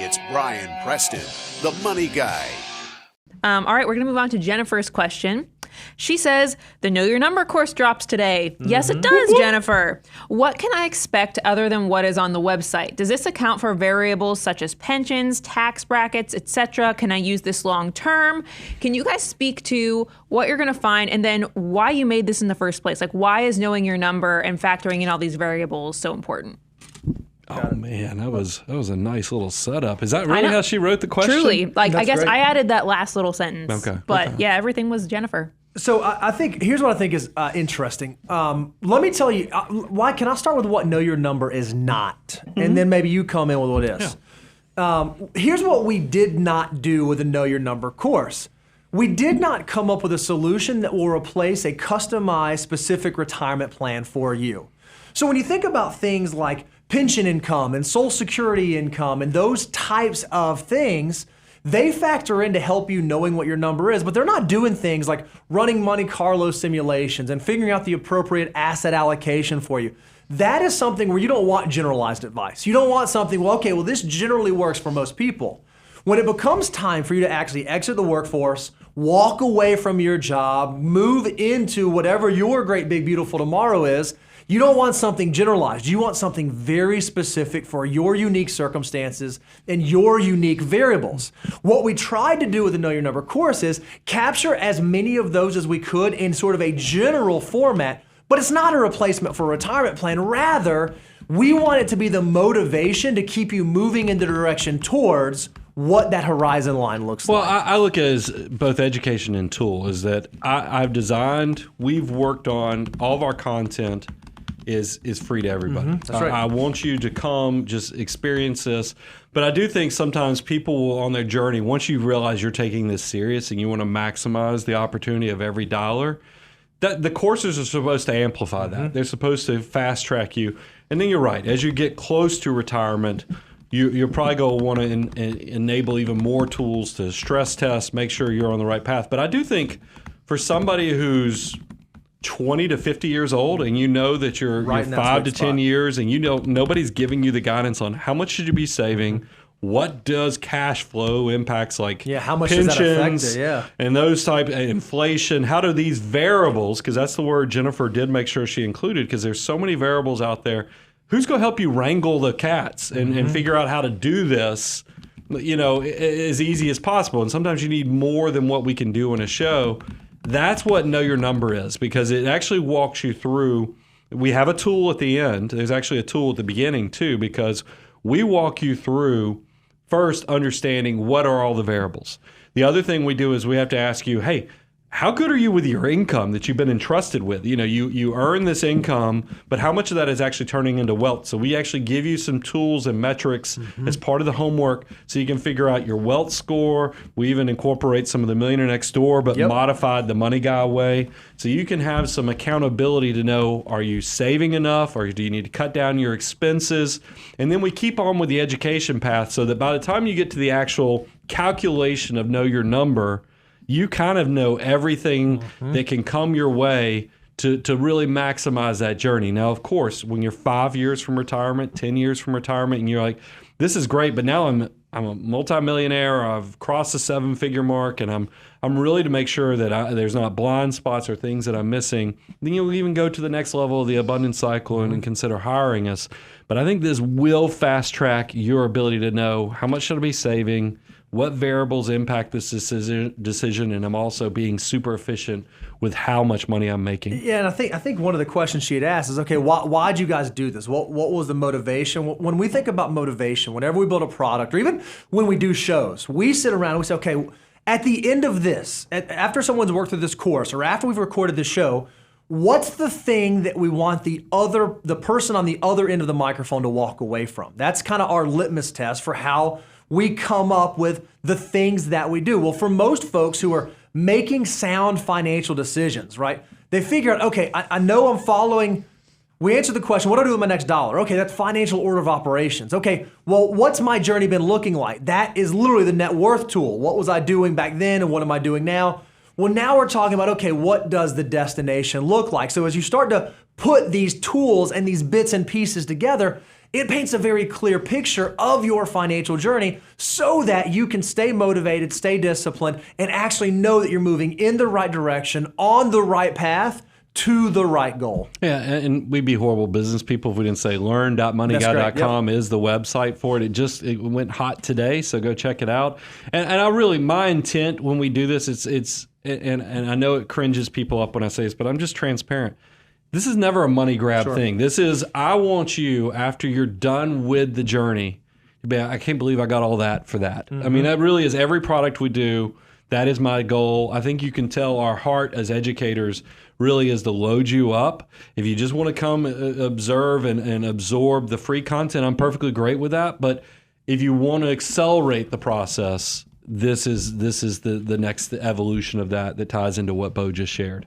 It's Brian Preston, the Money Guy. All right, we're going to move on to Jennifer's question. She says, the Know Your Number course drops today. Yes, it does, Jennifer. What can I expect other than what is on the website? Does this account for variables such as pensions, tax brackets, etc.? Can I use this long term? Can you guys speak to what you're going to find and then why you made this in the first place? Like, why is knowing your number and factoring in all these variables so important? Oh man, that was a nice little setup. Is that really how she wrote the question? Truly. Like, That's I guess great. I added that last little sentence. Okay. But yeah, everything was Jennifer. So I think here's what I think is interesting. Let me tell you why. Can I start with what Know Your Number is not, and then maybe you come in with what it is. Here's what we did not do with the Know Your Number course. We did not come up with a solution that will replace a customized, specific retirement plan for you. So when you think about things like pension income and Social Security income and those types of things, they factor in to help you knowing what your number is, but they're not doing things like running Monte Carlo simulations and figuring out the appropriate asset allocation for you. That is something where you don't want generalized advice. You don't want something, this generally works for most people. When it becomes time for you to actually exit the workforce, walk away from your job, move into whatever your great big beautiful tomorrow is, you don't want something generalized. You want something very specific for your unique circumstances and your unique variables. What we tried to do with the Know Your Number course is capture as many of those as we could in sort of a general format, but it's not a replacement for a retirement plan. Rather, we want it to be the motivation to keep you moving in the direction towards what that horizon line looks like. Well, I look at it as both education and tool, is that we've worked on all of our content is free to everybody. That's right. I want you to come, just experience this. But I do think sometimes people will, on their journey, once you realize you're taking this serious and you want to maximize the opportunity of every dollar, that the courses are supposed to amplify that. They're supposed to fast track you. And then you're right, as you get close to retirement, you're probably going to want to enable even more tools to stress test, make sure you're on the right path. But I do think for somebody who's 20 to 50 years old and you know that you're 5 to 10 years and you know nobody's giving you the guidance on how much should you be saving, what does cash flow impacts like how much pensions does that affect it? And those type of inflation, how do these variables, because that's the word Jennifer did make sure she included, because there's so many variables out there. Who's going to help you wrangle the cats and figure out how to do this, as easy as possible? And sometimes you need more than what we can do in a show. That's what Know Your Number is, because it actually walks you through. We have a tool at the end. There's actually a tool at the beginning too, because we walk you through first understanding what are all the variables. The other thing we do is we have to ask you, hey, how good are you with your income that you've been entrusted with? You earn this income, but how much of that is actually turning into wealth? So we actually give you some tools and metrics as part of the homework so you can figure out your wealth score. We even incorporate some of the Millionaire Next Door, but modified the Money Guy way. So you can have some accountability to know, are you saving enough, or do you need to cut down your expenses? And then we keep on with the education path so that by the time you get to the actual calculation of Know Your Number, you kind of know everything that can come your way to really maximize that journey. Now, of course, when you're 5 years from retirement, 10 years from retirement, and you're like, this is great, but now I'm a multimillionaire, I've crossed the 7-figure mark, and I'm really to make sure that there's not blind spots or things that I'm missing, then you'll even go to the next level of the abundance cycle and consider hiring us. But I think this will fast track your ability to know how much should I be saving, what variables impact this decision, and I'm also being super efficient with how much money I'm making. Yeah, and I think one of the questions she had asked is, okay, why'd you guys do this? What was the motivation? When we think about motivation, whenever we build a product, or even when we do shows, we sit around and we say, okay, at the end of this, after someone's worked through this course, or after we've recorded the show, what's the thing that we want the person on the other end of the microphone to walk away from? That's kind of our litmus test for how we come up with the things that we do. Well, for most folks who are making sound financial decisions, right? They figure out, okay, I know I'm following. We answer the question, what do I do with my next dollar? Okay, that's financial order of operations. Okay, well, what's my journey been looking like? That is literally the net worth tool. What was I doing back then and what am I doing now? Well, now we're talking about, okay, what does the destination look like? So as you start to put these tools and these bits and pieces together, It paints a very clear picture of your financial journey so that you can stay motivated, stay disciplined, and actually know that you're moving in the right direction, on the right path, to the right goal. Yeah, and we'd be horrible business people if we didn't say learn.moneyguy.com is the website for it. It went hot today, so go check it out. And I really, my intent when we do this, and I know it cringes people up when I say this, but I'm just transparent. This is never a money grab thing. This is, I want you, after you're done with the journey, to be, I can't believe I got all that for that. I mean, that really is every product we do. That is my goal. I think you can tell our heart as educators really is to load you up. If you just want to come observe and absorb the free content, I'm perfectly great with that. But if you want to accelerate the process, this is the next evolution of that ties into what Bo just shared.